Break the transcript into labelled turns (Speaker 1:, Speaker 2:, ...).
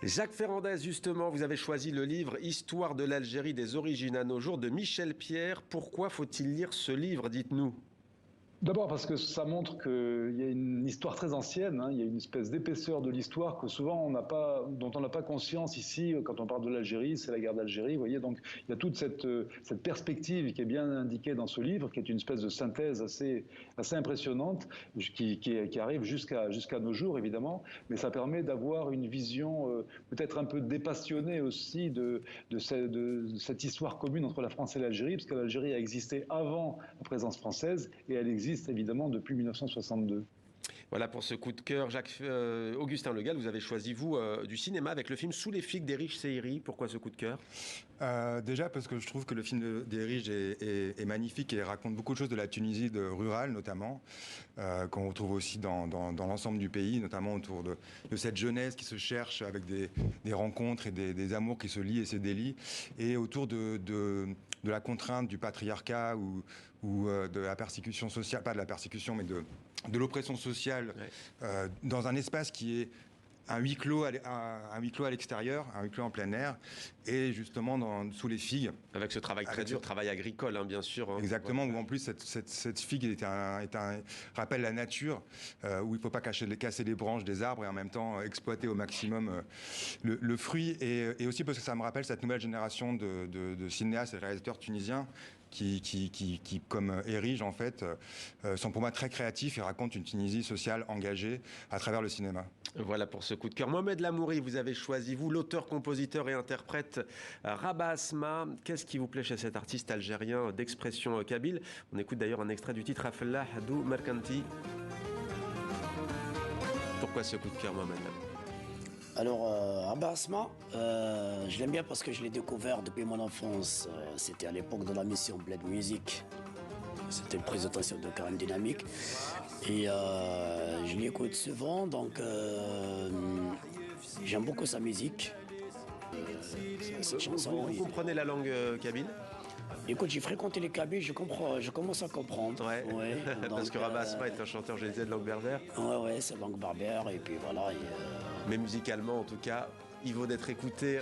Speaker 1: Jacques Ferrandez, justement, vous avez choisi le livre Histoire de l'Algérie des origines à nos jours de Michel Pierre. Pourquoi faut-il lire ce livre, dites-nous?
Speaker 2: D'abord parce que ça montre qu'il y a une histoire très ancienne, hein, il y a une espèce d'épaisseur de l'histoire que souvent dont on n'a pas conscience ici quand on parle de l'Algérie, c'est la guerre d'Algérie, vous voyez, donc il y a toute cette perspective qui est bien indiquée dans ce livre, qui est une espèce de synthèse assez impressionnante, qui arrive jusqu'à nos jours évidemment, mais ça permet d'avoir une vision peut-être un peu dépassionnée aussi de cette histoire commune entre la France et l'Algérie, parce que l'Algérie a existé avant la présence française et elle existe évidemment depuis 1962.
Speaker 1: Voilà pour ce coup de cœur. Augustin Le Gall, vous avez choisi, vous, du cinéma avec le film Sous les figues d'Erich Seiri. Pourquoi ce coup de cœur?
Speaker 3: Déjà parce que je trouve que le film d'Erich est magnifique et raconte beaucoup de choses de la Tunisie rurale notamment, qu'on retrouve aussi dans l'ensemble du pays, notamment autour de cette jeunesse qui se cherche avec des rencontres et des amours qui se lient et se délient, et autour de la contrainte du patriarcat ou de la persécution sociale, pas de la persécution mais de l'oppression sociale, ouais. Dans un espace qui est un huis clos à l'extérieur, un huis clos en plein air, et justement sous les figues.
Speaker 1: Avec ce travail très dur, travail agricole, hein, bien sûr. Hein.
Speaker 3: Exactement, où en plus cette figue rappelle la nature, où il ne faut pas casser les branches des arbres et en même temps exploiter au maximum le fruit. Et aussi parce que ça me rappelle cette nouvelle génération de cinéastes et réalisateurs tunisiens qui comme Erich, en fait, sont pour moi très créatifs et racontent une Tunisie sociale engagée à travers le cinéma.
Speaker 1: Voilà pour ce coup de cœur. Mohamed Lamouri, vous avez choisi, vous, l'auteur, compositeur et interprète Rabah Asma. Qu'est-ce qui vous plaît chez cet artiste algérien d'expression kabyle? On écoute d'ailleurs un extrait du titre Afallah Hadou Merkanti. Pourquoi ce coup de cœur, Mohamed?
Speaker 4: Alors, Rabah Asma, je l'aime bien parce que je l'ai découvert depuis mon enfance. C'était à l'époque de la mission Bled Music. C'était une présentation de Karim Dynamique. Et je l'écoute souvent, donc j'aime beaucoup sa musique. Cette chanson.
Speaker 1: Vous comprenez la langue kabyle?
Speaker 4: Écoute, j'ai fréquenté les Kabyles, je commence à comprendre.
Speaker 1: Ouais. Ouais, parce que Rabah Asma est un chanteur, je disais, de langue berbère.
Speaker 4: Ouais, c'est langue berbère, et puis voilà.
Speaker 1: Mais musicalement, en tout cas, il vaut d'être écouté.